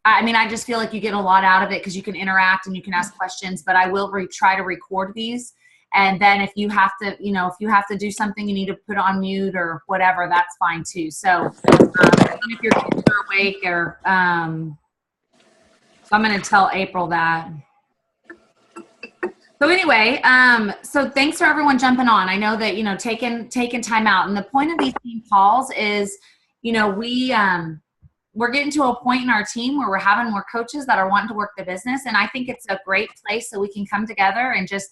I mean, I just feel like you get a lot out of it because you can interact and you can ask questions, but I will try to record these. And then if you have to, if you have to do something, you need to put on mute or whatever, that's fine too. So if your kids are awake or, so I'm going to tell April that. So anyway, so thanks for everyone jumping on. I know that, taking time out. And the point of these team calls is, we're getting to a point in our team where we're having more coaches that are wanting to work the business. And I think it's a great place so we can come together and just,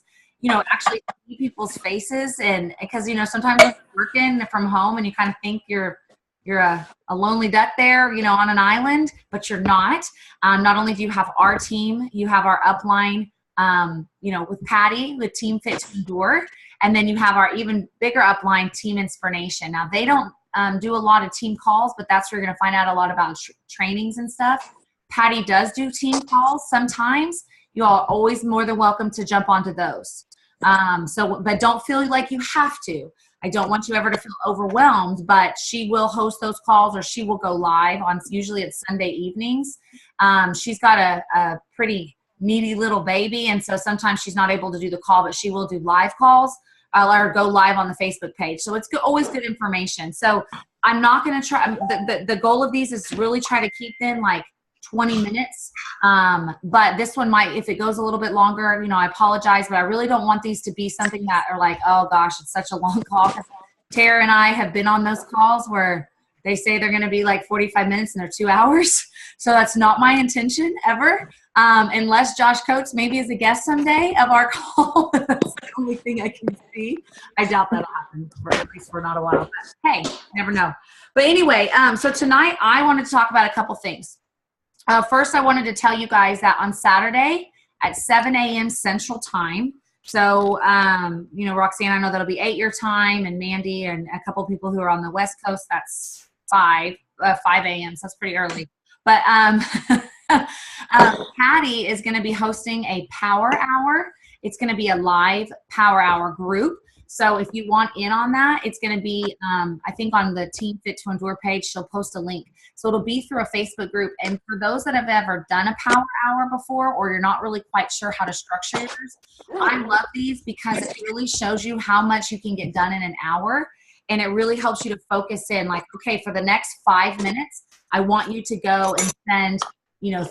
actually see people's faces. And because, sometimes you're working from home and you kind of think you're a lonely duck there, on an island, but you're not. Not only do you have our team, you have our upline, with Patty, with Team Fit to Endure. And then you have our even bigger upline, Team Inspiration. Now, they don't do a lot of team calls, but that's where you're going to find out a lot about trainings and stuff. Patty does do team calls sometimes. You all are always more than welcome to jump onto those. But don't feel like you have to. I don't want you ever to feel overwhelmed, but she will host those calls or she will go live on, usually it's Sunday evenings. She's got a pretty needy little baby, and so sometimes she's not able to do the call, but she will do live calls. I'll let her go live on the Facebook page. So it's always good information. So I'm not going to try. The goal of these is to really try to keep them like 20 minutes. But this one might, if it goes a little bit longer, I apologize, but I really don't want these to be something that are like, oh gosh, it's such a long call. Tara and I have been on those calls where they say they're going to be like 45 minutes and they're 2 hours. So that's not my intention ever. Unless Josh Coates maybe is a guest someday of our call. That's the only thing I can see. I doubt that'll happen, at least for not a while. But hey, never know. But anyway, so tonight I wanted to talk about a couple things. First, I wanted to tell you guys that on Saturday at 7 a.m. Central Time, so, Roxanne, I know that'll be 8 your time, and Mandy and a couple people who are on the West Coast, that's 5 a.m., so that's pretty early. But Patty is going to be hosting a power hour. It's going to be a live power hour group. So if you want in on that, it's going to be, I think on the Team Fit to Endure page, she'll post a link. So it'll be through a Facebook group. And for those that have ever done a power hour before, or you're not really quite sure how to structure yours, I love these because it really shows you how much you can get done in an hour. And it really helps you to focus in like, okay, for the next 5 minutes, I want you to go and send 3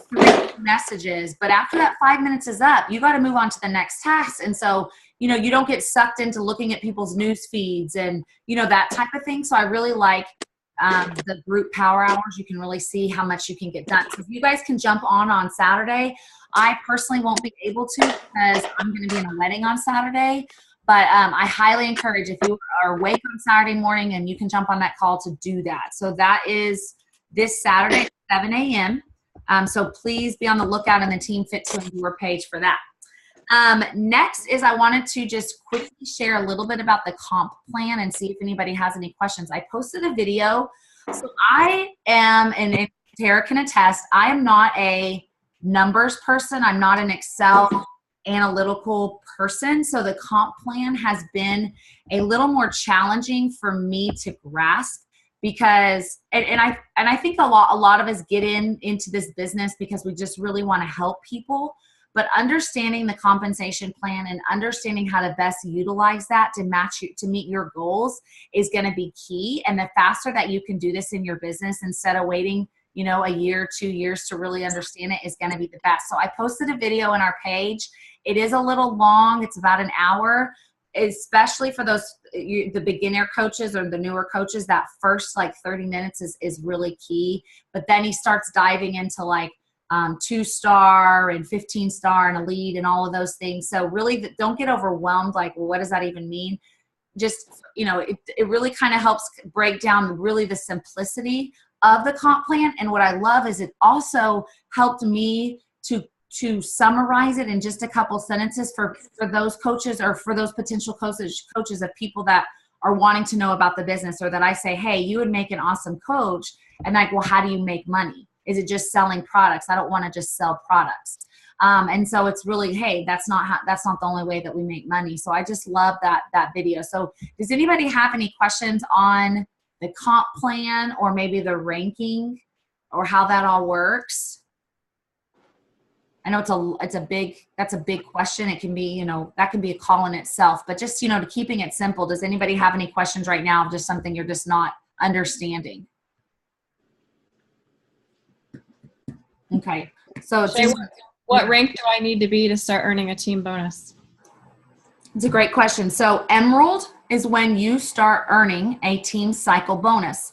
messages. But after that 5 minutes is up, you got to move on to the next task. And so, you don't get sucked into looking at people's news feeds and, that type of thing. So I really like the group power hours. You can really see how much you can get done. So if you guys can jump on Saturday, I personally won't be able to because I'm going to be in a wedding on Saturday. But I highly encourage if you are awake on Saturday morning and you can jump on that call to do that. So that is this Saturday at 7 a.m. So please be on the lookout in the Team Fit to Endure page for that. Next is I wanted to just quickly share a little bit about the comp plan and see if anybody has any questions. I posted a video. So I am, and Tara can attest, I am not a numbers person. I'm not an Excel analytical person. So the comp plan has been a little more challenging for me to grasp because, and I think a lot of us get into this business because we just really want to help people. But understanding the compensation plan and understanding how to best utilize that to meet your goals is going to be key. And the faster that you can do this in your business instead of waiting, a year, 2 years to really understand it is going to be the best. So I posted a video on our page. It is a little long. It's about an hour, especially for the beginner coaches or the newer coaches. That first 30 minutes is really key. But then he starts diving into 2-star and 15-star and elite and all of those things. So really don't get overwhelmed. Well, what does that even mean? Just, it really kind of helps break down really the simplicity of the comp plan. And what I love is it also helped me to summarize it in just a couple sentences for those coaches or for those potential coaches of people that are wanting to know about the business, or that I say, hey, you would make an awesome coach. And well, how do you make money? Is it just selling products? I don't want to just sell products. And so it's really, hey, that's not the only way that we make money. So I just love that video. So does anybody have any questions on the comp plan or maybe the ranking or how that all works? I know that's a big question. It can be, that can be a call in itself, but just, to keeping it simple. Does anybody have any questions right now? Just something you're just not understanding. Okay. So Shay, what rank do I need to be to start earning a team bonus? It's a great question. So Emerald is when you start earning a team cycle bonus.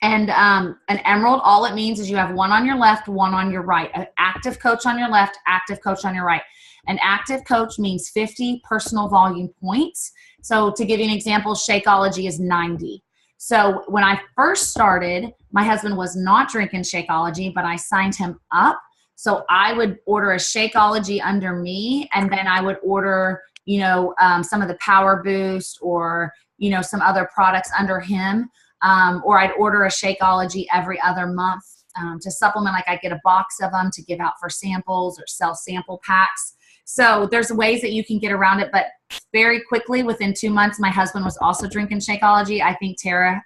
And an Emerald, all it means is you have one on your left, one on your right. An active coach on your left, active coach on your right. An active coach means 50 personal volume points. So to give you an example, Shakeology is 90. So when I first started, my husband was not drinking Shakeology, but I signed him up. So I would order a Shakeology under me, and then I would order, some of the Power Boost or, some other products under him. Or I'd order a Shakeology every other month to supplement. Like I'd get a box of them to give out for samples or sell sample packs. So there's ways that you can get around it, but very quickly within 2 months, my husband was also drinking Shakeology. I think Tara,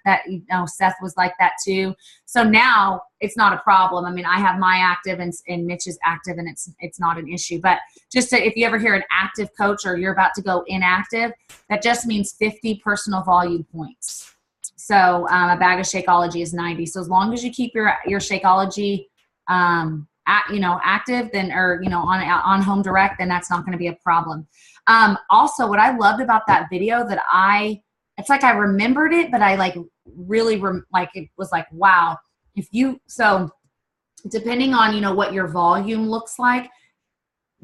Seth was like that too. So now it's not a problem. I mean, I have my active and Mitch is active, and it's not an issue. But if you ever hear an active coach or you're about to go inactive, that just means 50 personal volume points. So a bag of Shakeology is 90. So as long as you keep your Shakeology, active, then, or, on Home Direct, then that's not going to be a problem. Also, what I loved about that video it's like I remembered it, but I really it was like, wow. So depending on, what your volume looks like,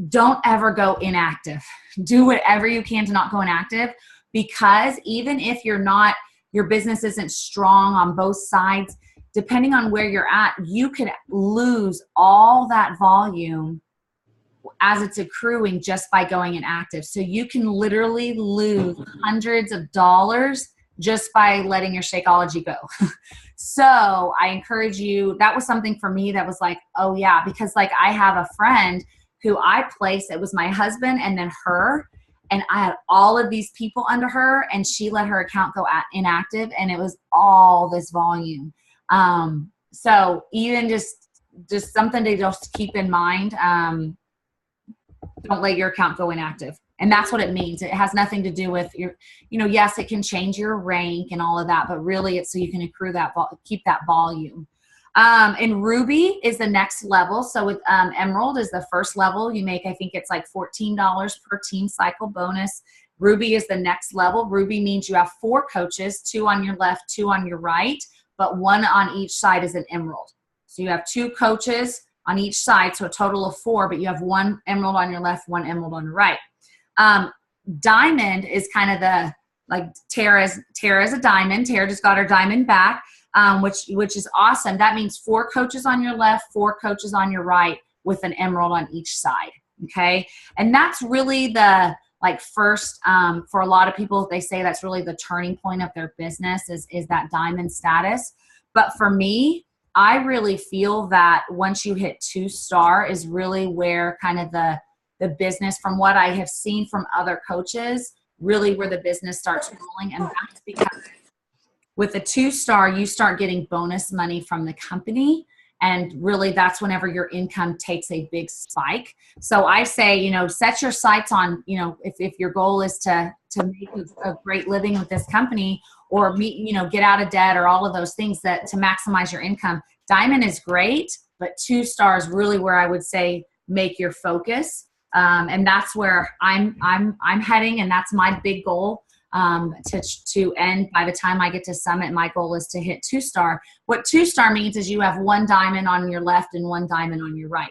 don't ever go inactive. Do whatever you can to not go inactive, because even if your business isn't strong on both sides, depending on where you're at, you could lose all that volume as it's accruing just by going inactive. So you can literally lose hundreds of dollars just by letting your Shakeology go. So I encourage you, that was something for me that was like, oh yeah, because I have a friend who I placed, it was my husband and then her, and I had all of these people under her, and she let her account go inactive, and it was all this volume. So even just something to just keep in mind, don't let your account go inactive. And that's what it means. It has nothing to do with your, yes, it can change your rank and all of that, but really it's so you can accrue that, keep that volume. And Ruby is the next level. So with Emerald is the first level. You make, I think it's like $14 per team cycle bonus. Ruby is the next level. Ruby means you have 4 coaches, 2 on your left, 2 on your right, but 1 on each side is an Emerald. So you have 2 coaches on each side, so a total of 4, but you have 1 Emerald on your left, 1 Emerald on your right. Diamond is kind of Tara's a diamond. Tara just got her diamond back. Which is awesome. That means 4 coaches on your left, 4 coaches on your right with an Emerald on each side. Okay. And that's really the first, for a lot of people, they say that's really the turning point of their business is that diamond status. But for me, I really feel that once you hit 2-star is really where kind of the business, from what I have seen from other coaches, really where the business starts rolling. And that's because with a 2-star, you start getting bonus money from the company. And really that's whenever your income takes a big spike. So I say, set your sights on, if your goal is to make a great living with this company, or get out of debt, or all of those things that to maximize your income. Diamond is great, but 2-star is really where I would say make your focus. And that's where I'm heading. And that's my big goal. To end by the time I get to Summit. My goal is to hit 2-star. What 2-star means is you have 1 diamond on your left and 1 diamond on your right.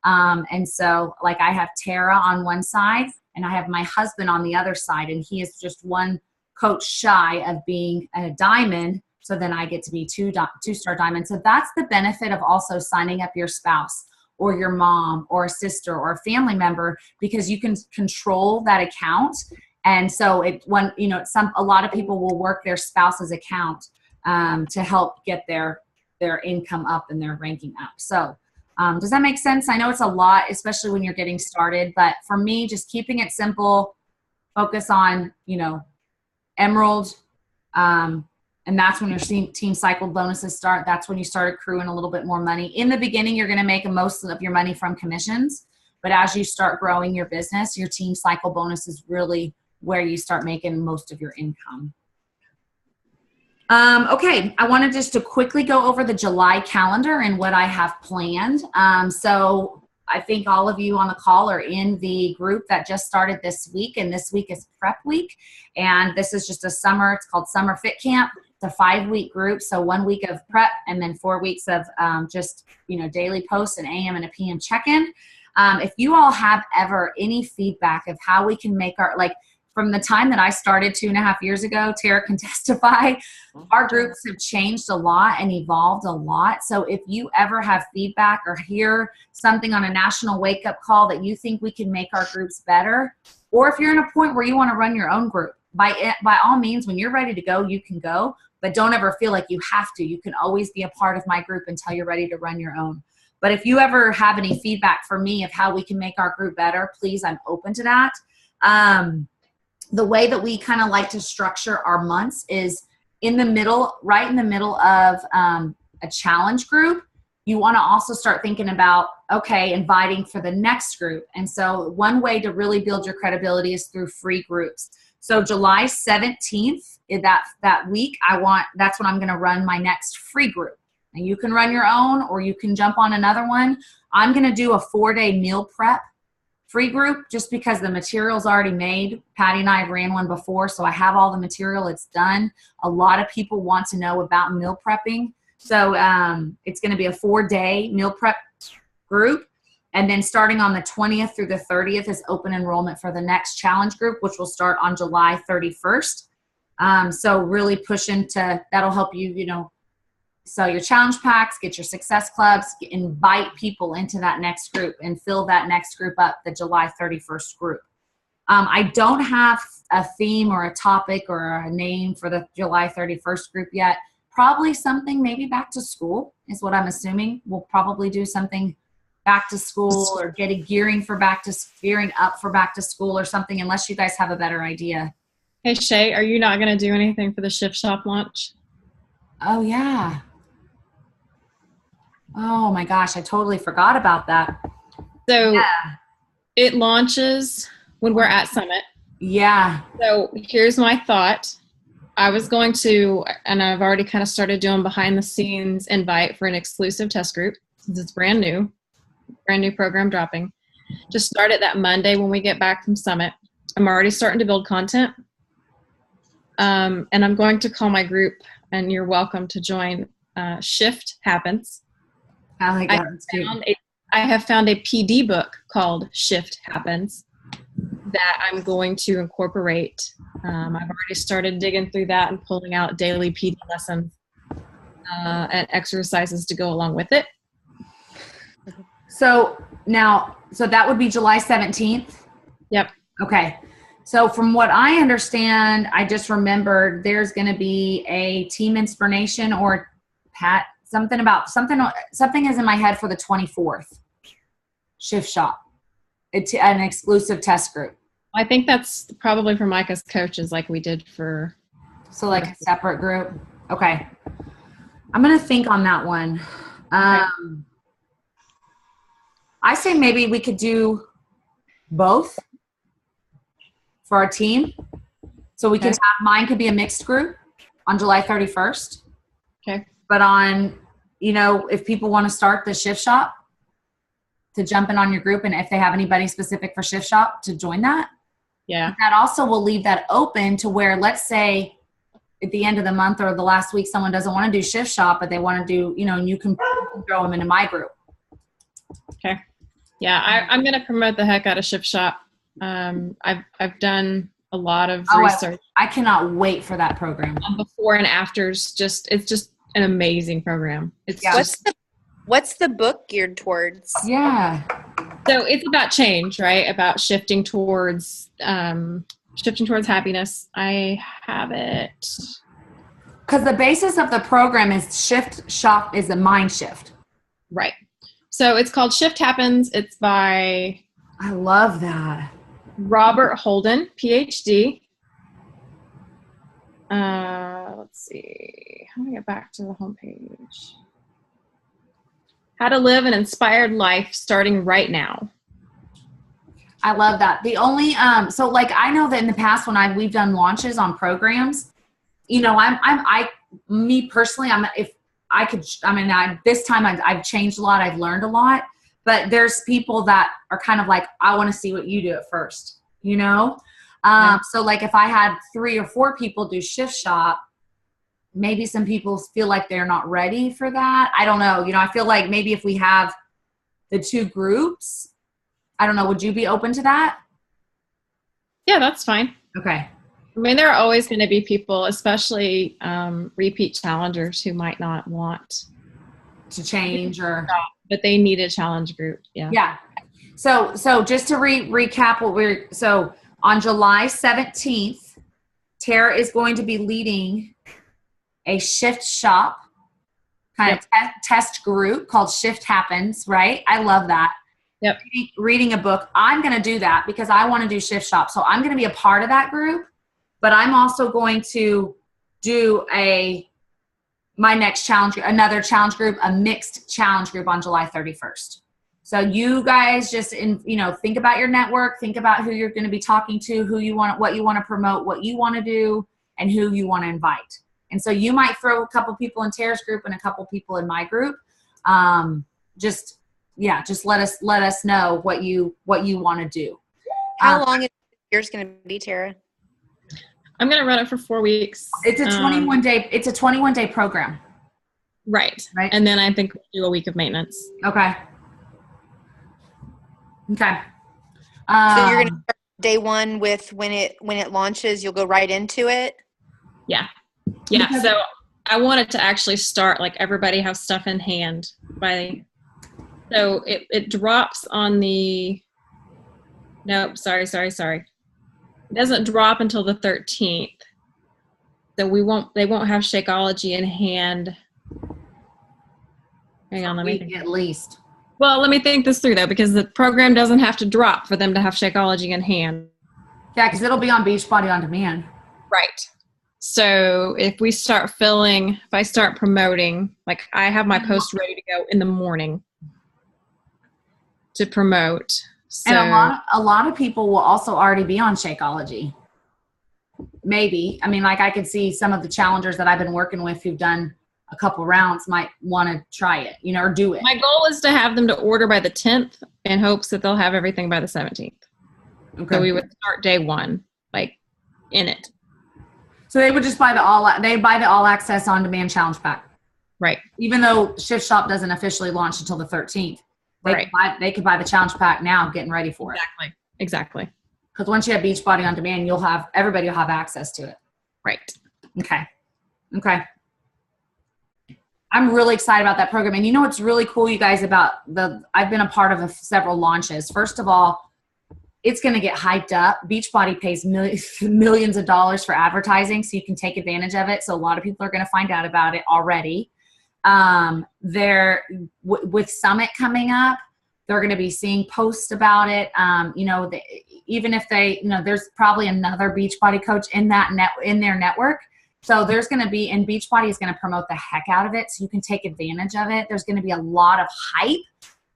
And so I have Tara on one side and I have my husband on the other side, and he is just 1 coach shy of being a diamond. So then I get to be 2-star diamond. So that's the benefit of also signing up your spouse or your mom or a sister or a family member, because you can control that account. And so a lot of people will work their spouse's account to help get their income up and their ranking up. So does that make sense? I know it's a lot, especially when you're getting started, but for me, just keeping it simple, focus on, Emerald, and that's when your team cycle bonuses start. That's when you start accruing a little bit more money. In the beginning, you're going to make most of your money from commissions. But as you start growing your business, your team cycle bonus is really where you start making most of your income. Okay, I wanted just to quickly go over the July calendar and what I have planned. So I think all of you on the call are in the group that just started this week, and this week is prep week. And this is just a summer, it's called Summer Fit Camp. It's a 5-week group, so 1 week of prep and then 4 weeks of just, daily posts, an AM and a PM check-in. If you all have ever any feedback of how we can make from the time that I started 2.5 years ago, Tara can testify, our groups have changed a lot and evolved a lot. So if you ever have feedback or hear something on a national wake-up call that you think we can make our groups better, or if you're in a point where you want to run your own group, by all means, when you're ready to go, you can go, but don't ever feel like you have to. You can always be a part of my group until you're ready to run your own. But if you ever have any feedback for me of how we can make our group better, please, I'm open to that. The way that we kind of like to structure our months is right in the middle of a challenge group. You want to also start thinking about, inviting for the next group. And so one way to really build your credibility is through free groups. So July 17th, that week, that's when I'm going to run my next free group. And you can run your own or you can jump on another one. I'm going to do a 4-day meal prep free group just because the material's already made. Patty and I have ran one before, so I have all the material. It's done. A lot of people want to know about meal prepping. So it's going to be a 4-day meal prep group. And then starting on the 20th through the 30th is open enrollment for the next challenge group, which will start on July 31st. So really pushing that'll help you, sell your challenge packs, get your success clubs, invite people into that next group and fill that next group up, the July 31st group. I don't have a theme or a topic or a name for the July 31st group yet. Probably something maybe back to school is what I'm assuming. We'll probably do something back to school or gearing up for back to school or something, unless you guys have a better idea. Hey, Shay, are you not going to do anything for the Shift Shop launch? Oh, yeah. Oh my gosh, I totally forgot about that. So It launches when we're at Summit. Yeah. So here's my thought. I was going to, and I've already kind of started doing behind the scenes invite for an exclusive test group since it's brand new program dropping. Just start it that Monday when we get back from Summit. I'm already starting to build content. And I'm going to call my group, and you're welcome to join, Shift Happens. I like that. I have found a PD book called Shift Happens that I'm going to incorporate. I've already started digging through that and pulling out daily PD lessons and exercises to go along with it. So that would be July 17th? Yep. Okay. So from what I understand, I just remembered there's going to be a team inspiration or something is in my head for the 24th Shift Shop. It's an exclusive test group. I think that's probably for Micah's coaches like we did for. So like a separate group. Okay. I'm going to think on that one. Okay. I say maybe we could do both for our team. So we could have, mine could be a mixed group on July 31st. Okay. But if people want to start the Shift Shop, to jump in on your group, and if they have anybody specific for Shift Shop, to join that. Yeah. But that also will leave that open to where, let's say at the end of the month or the last week, someone doesn't want to do Shift Shop, but they want to do, and you can throw them into my group. Okay. Yeah. I'm going to promote the heck out of Shift Shop. I've done a lot of research. I cannot wait for that program. Before and afters, it's just an amazing program. What's the book geared towards? Yeah. So it's about change, right? About shifting towards happiness. I have it. Because the basis of the program is Shift Shop is a mind shift. Right. So it's called Shift Happens. It's by. I love that. Robert Holden, PhD. Let's see. How do I get back to the homepage? How to live an inspired life starting right now. I love that. The only so like I know that in the past when we've done launches on programs, you know, me personally, if I could, I mean, this time I've changed a lot. I've learned a lot, but there's people that are kind of like, I want to see what you do at first, you know? So like if I had 3 or 4 people do shift shop, maybe some people feel like they're not ready for that. I don't know. You know, I feel like maybe if we have the 2 groups, I don't know, would you be open to that? Yeah, that's fine. Okay. I mean, there are always going to be people, especially repeat challengers, who might not want to change but they need a challenge group. Yeah. Yeah. So just to recap so on July 17th, Tara is going to be leading a shift shop kind of test group called Shift Happens, right? I love that. Yep. Reading a book. I'm going to do that because I want to do shift shop. So I'm going to be a part of that group, but I'm also going to do my next challenge, another challenge group, a mixed challenge group on July 31st. So you guys just think about your network, think about who you're going to be talking to, what you want to promote, what you want to do, and who you want to invite. And so you might throw a couple people in Tara's group and a couple people in my group. Just let us know what you want to do. How long is yours going to be, Tara? I'm going to run it for 4 weeks. It's a 21-day program. Right. And then I think we'll do a week of maintenance. Okay. So you're going to start day 1 with when it launches, you'll go right into it? Yeah. Yeah. So I wanted to actually start like everybody have stuff in hand so it drops on nope, sorry. It doesn't drop until the 13th. So they won't have Shakeology in hand. Hang on, let me think. At least. Well, let me think this through though, because the program doesn't have to drop for them to have Shakeology in hand. Yeah, because it'll be on Beachbody On Demand. Right. So if I start promoting, like I have my post ready to go in the morning to promote. So, and a lot of people will also already be on Shakeology. Maybe. I mean, like I could see some of the challengers that I've been working with who've done a couple rounds might want to try it, or do it. My goal is to have them to order by the 10th in hopes that they'll have everything by the 17th. Okay. So we would start day 1, like in it. So they would just buy the all access on demand challenge pack. Right. Even though Shift Shop doesn't officially launch until the 13th. They could buy the challenge pack now, getting ready for it. Exactly. Because once you have Beachbody On Demand, everybody will have access to it. Right. Okay. I'm really excited about that program. And you know what's really cool, you guys, I've been a part of several launches. First of all, it's going to get hyped up. Beachbody pays millions of dollars for advertising, so you can take advantage of it. So a lot of people are going to find out about it already. With Summit coming up, they're going to be seeing posts about it. Even if there's probably another Beachbody coach in their network. So there's going to be, and Beachbody is going to promote the heck out of it, so you can take advantage of it. There's going to be a lot of hype.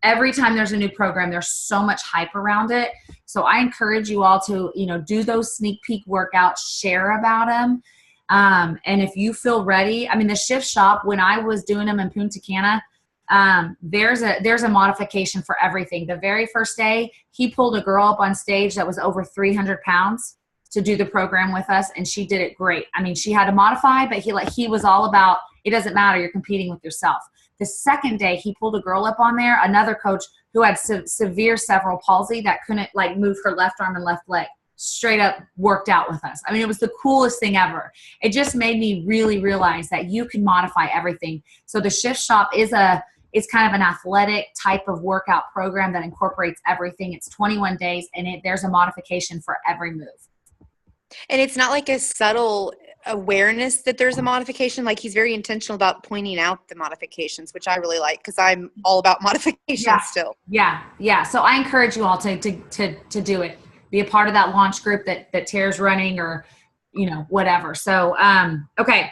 Every time there's a new program, there's so much hype around it. So I encourage you all to, do those sneak peek workouts, share about them. And if you feel ready, I mean, the Shift Shop, when I was doing them in Punta Cana, there's a modification for everything. The very first day, he pulled a girl up on stage that was over 300 pounds to do the program with us, and she did it great. I mean, she had to modify, but he was all about, it doesn't matter, you're competing with yourself. The second day, he pulled a girl up on there, another coach who had severe cerebral palsy that couldn't move her left arm and left leg. Straight up worked out with us. I mean, it was the coolest thing ever. It just made me really realize that you can modify everything. So the Shift Shop is kind of an athletic type of workout program that incorporates everything. It's 21 days, and there's a modification for every move. And it's not like a subtle awareness that there's a modification. Like, he's very intentional about pointing out the modifications, which I really like, because I'm all about modifications still. Yeah. So I encourage you all to do it. Be a part of that launch group that Tara's running, or, whatever. So, okay.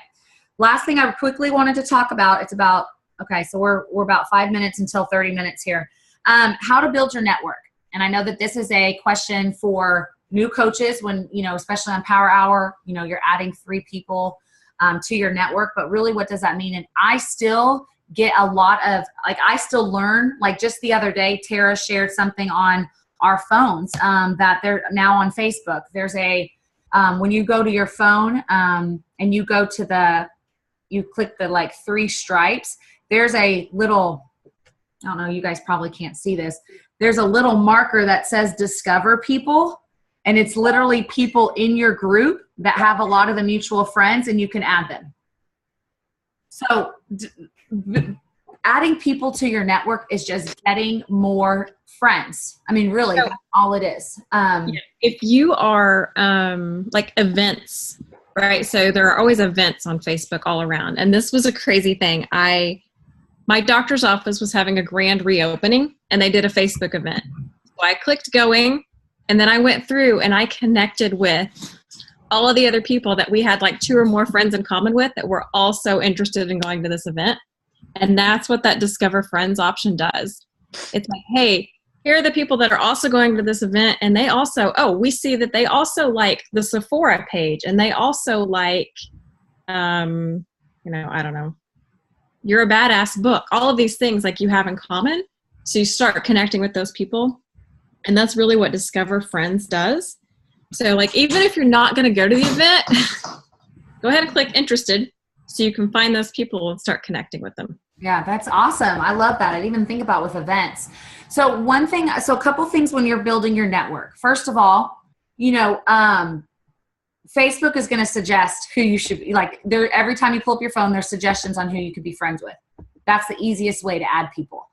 Last thing I quickly wanted to talk about, so we're about 5 minutes until 30 minutes here. How to build your network. And I know that this is a question for new coaches when, you know, especially on Power Hour, you know, you're adding 3 people to your network, but really what does that mean? And I still get a lot of, like, I still learn, like just the other day, Tara shared something on our phones that they're now on Facebook. There's a, when you go to your phone and you go to you click the like 3 stripes, there's a little, I don't know, you guys probably can't see this. There's a little marker that says discover people. And it's literally people in your group that have a lot of the mutual friends, and you can add them. So adding people to your network is just getting more friends. I mean, really, that's all it is. If you are like events, right? So there are always events on Facebook all around. And this was a crazy thing. My doctor's office was having a grand reopening, and they did a Facebook event. So I clicked going. And then I went through and I connected with all of the other people that we had like 2 or more friends in common with that were also interested in going to this event. And that's what that Discover Friends option does. It's like, hey, here are the people that are also going to this event. And they also, we see that they also like the Sephora page. And they also like, I don't know, You're a Badass book. All of these things like you have in common. So you start connecting with those people. And that's really what Discover Friends does. So like, even if you're not going to go to the event, go ahead and click interested so you can find those people and start connecting with them. Yeah, that's awesome. I love that. I didn't even think about with events. So a couple things when you're building your network. First of all, you know, Facebook is going to suggest who you should be like there. Every time you pull up your phone, there's suggestions on who you could be friends with. That's the easiest way to add people.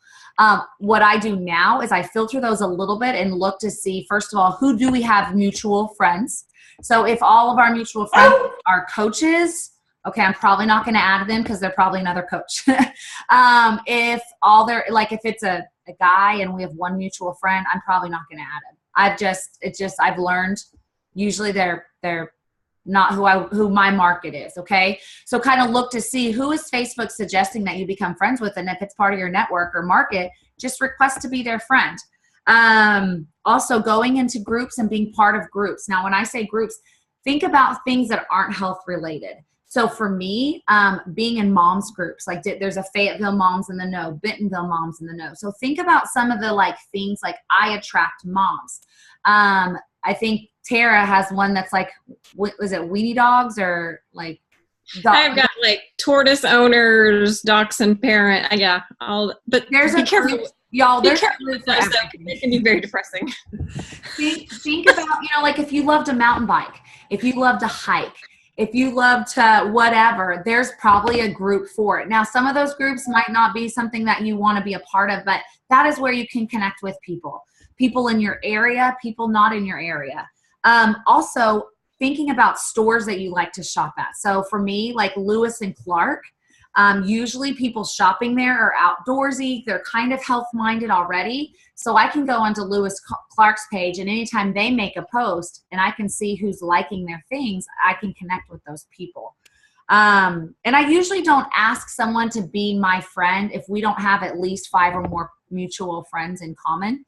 What I do now is I filter those a little bit and look to see, first of all, who do we have mutual friends? So if all of our mutual friends are coaches, okay, I'm probably not going to add them because they're probably another coach. If it's a guy and we have one mutual friend, I'm probably not going to add him. I've learned usually they're not who my market is. Okay. So kind of look to see who is Facebook suggesting that you become friends with. And if it's part of your network or market, just request to be their friend. Also going into groups and being part of groups. Now, when I say groups, think about things that aren't health related. So for me, being in moms groups, like there's a Fayetteville Moms in the Know, Bentonville Moms in the Know. So think about some of the like things like I attract moms. I think Tara has one that's like, was it Weenie Dogs or like? I've got like tortoise owners, dachshund parent. Yeah, but there's be careful, y'all. There's those it can be very depressing. Think about, you know, like if you love to mountain bike, if you love to hike, if you love to whatever, there's probably a group for it. Now, some of those groups might not be something that you want to be a part of, but that is where you can connect with people in your area, people not in your area. Also, thinking about stores that you like to shop at. So for me, like Lewis and Clark, usually people shopping there are outdoorsy. They're kind of health-minded already. So I can go onto Lewis Clark's page, and anytime they make a post and I can see who's liking their things, I can connect with those people. And I usually don't ask someone to be my friend if we don't have at least 5 or more mutual friends in common.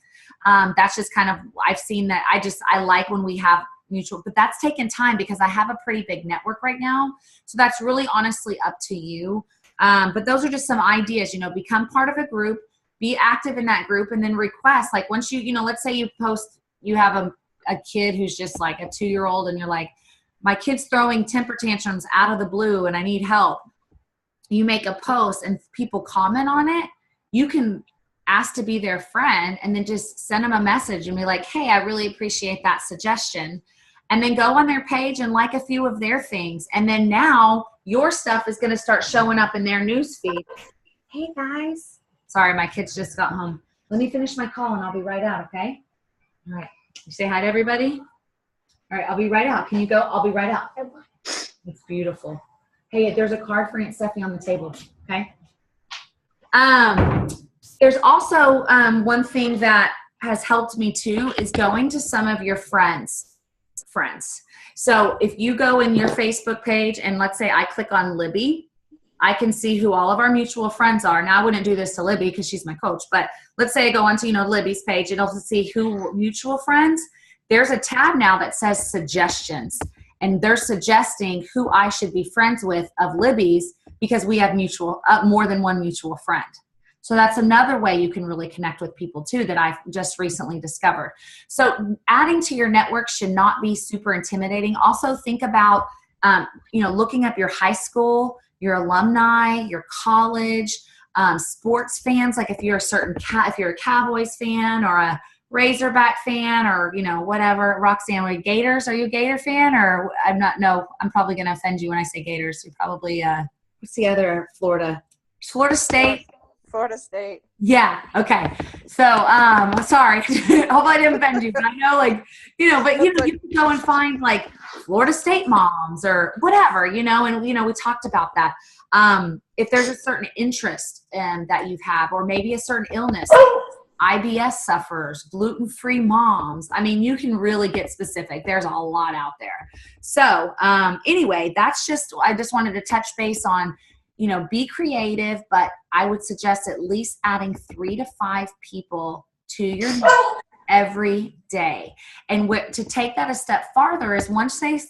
That's just kind of, I've seen that. I like when we have mutual, but that's taken time because I have a pretty big network right now. So that's really honestly up to you. But those are just some ideas, you know, become part of a group, be active in that group, and then request, like once you know, let's say you post, you have a kid who's just like a 2-year-old and you're like, my kid's throwing temper tantrums out of the blue and I need help. You make a post and people comment on it. You can ask to be their friend and then just send them a message and be like, hey, I really appreciate that suggestion. And then go on their page and like a few of their things. And then now your stuff is going to start showing up in their newsfeed. Hey guys. Sorry, my kids just got home. Let me finish my call and I'll be right out, okay? All right. You say hi to everybody? All right, I'll be right out. Can you go? I'll be right out. It's beautiful. Hey, there's a card for Aunt Steffi on the table, okay? There's also one thing that has helped me too is going to some of your friends. So if you go in your Facebook page and let's say I click on Libby, I can see who all of our mutual friends are. Now I wouldn't do this to Libby because she's my coach, but let's say I go onto, Libby's page, it'll see who mutual friends. There's a tab now that says suggestions, and they're suggesting who I should be friends with of Libby's because we have more than one mutual friend. So that's another way you can really connect with people too that I've just recently discovered. So adding to your network should not be super intimidating. Also think about, looking up your high school, your alumni, your college, sports fans. Like if you're if you're a Cowboys fan or a Razorback fan or, whatever. Roxanne, are you Gators? Are you a Gator fan? Or I'm not, no, I'm probably going to offend you when I say Gators. You're probably, what's the other Florida State? Florida State. Yeah. Okay. So, sorry. Hope I didn't offend you, but I know but you can go and find like Florida State moms or whatever, and, we talked about that. If there's a certain interest that you have, or maybe a certain illness, IBS sufferers, gluten-free moms. I mean, you can really get specific. There's a lot out there. So, anyway, I just wanted to touch base on, be creative, but I would suggest at least adding 3 to 5 people to your network every day. And to take that a step farther is once they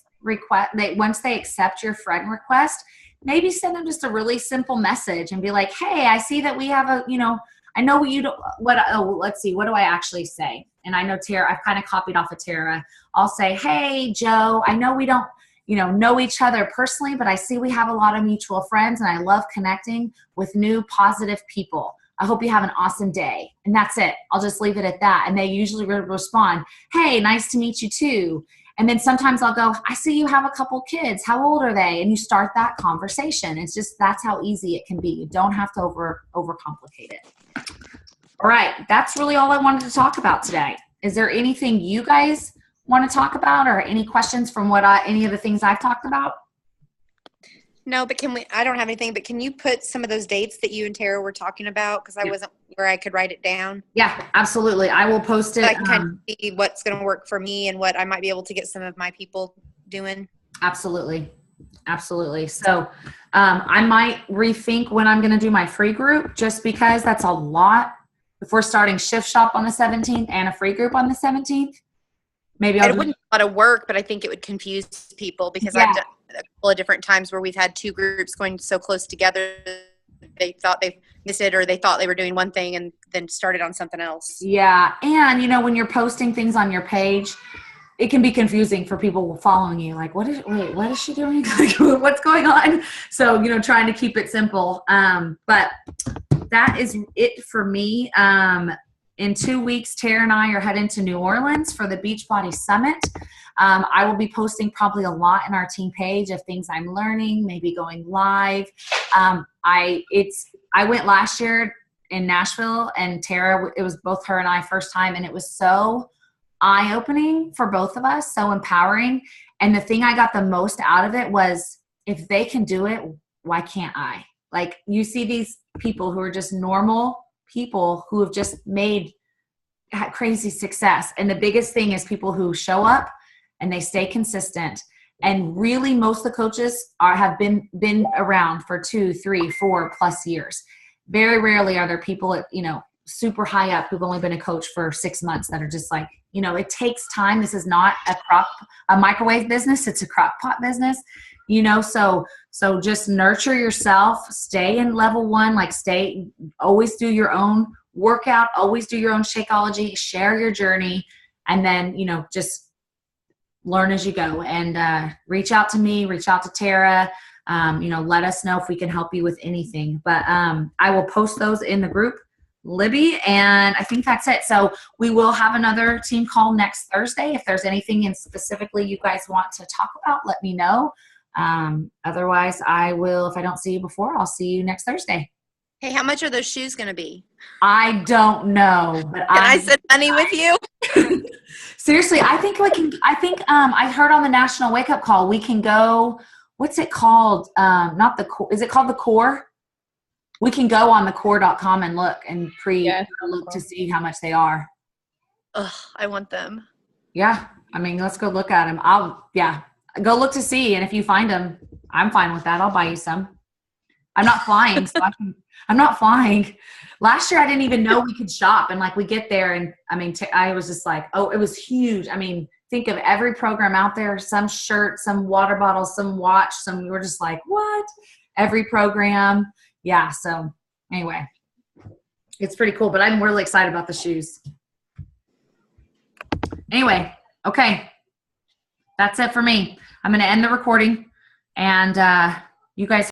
accept your friend request, maybe send them just a really simple message and be like, hey, I see that we have I know you don't, let's see, what do I actually say? And I know Tara, I've kind of copied off of Tara. I'll say, hey, Joe, I know we don't, know each other personally, but I see we have a lot of mutual friends and I love connecting with new positive people. I hope you have an awesome day. And that's it. I'll just leave it at that. And they usually respond, hey, nice to meet you too. And then sometimes I'll go, I see you have a couple kids. How old are they? And you start that conversation. It's just, that's how easy it can be. You don't have to overcomplicate it. All right. That's really all I wanted to talk about today. Is there anything you guys want to talk about or any questions from any of the things I've talked about? No, but I don't have anything, but can you put some of those dates that you and Tara were talking about? Because I wasn't where I could write it down. Yeah, absolutely. I will post it. So I can kind of see what's going to work for me and what I might be able to get some of my people doing. Absolutely. Absolutely. So I might rethink when I'm going to do my free group just because that's a lot. If we're starting Shift Shop on the 17th and a free group on the 17th, maybe it wouldn't be a lot of work, but I think it would confuse people because I've done a couple of different times where we've had 2 groups going so close together. They thought they missed it or they thought they were doing one thing and then started on something else. Yeah. And, when you're posting things on your page, it can be confusing for people following you. Like, what is she doing? What's going on? So, trying to keep it simple. But that is it for me. In 2 weeks, Tara and I are heading to New Orleans for the Beachbody Summit. I will be posting probably a lot in our team page of things I'm learning, maybe going live. I went last year in Nashville, and Tara, it was both her and I first time, and it was so eye-opening for both of us, so empowering. And the thing I got the most out of it was, if they can do it, why can't I? Like, you see these people who are just normal people who have just had crazy success. And the biggest thing is people who show up and they stay consistent. And really, most of the coaches have been around for 2, 3, 4+ years. Very rarely are there people at, super high up who've only been a coach for 6 months that are just like, it takes time. This is not a microwave business. It's a crock pot business, so just nurture yourself, stay in level 1, always do your own workout, always do your own Shakeology, share your journey, and then, just learn as you go, and reach out to me, reach out to Tara, let us know if we can help you with anything. But I will post those in the group, Libby, and I think that's it. So we will have another team call next Thursday. If there's anything in specifically you guys want to talk about, let me know. Otherwise, I will, if I don't see you before, I'll see you next Thursday. Hey, how much are those shoes going to be? I don't know, but can I send money with you? Seriously, I think I heard on the National Wake Up Call, we can go, what's it called? Not the core. Is it called the Core? We can go on thecore.com and look and look to see how much they are. Ugh, I want them. Yeah. I mean, let's go look at them. Go look to see. And if you find them, I'm fine with that. I'll buy you some. I'm not flying, so I'm not flying. Last year, I didn't even know we could shop. And like we get there and I mean, I was just like, oh, it was huge. I mean, think of every program out there, some shirt, some water bottle, some watch, we were just like, what? Every program. Yeah. So anyway, it's pretty cool, but I'm really excited about the shoes. Anyway, okay. That's it for me. I'm going to end the recording and you guys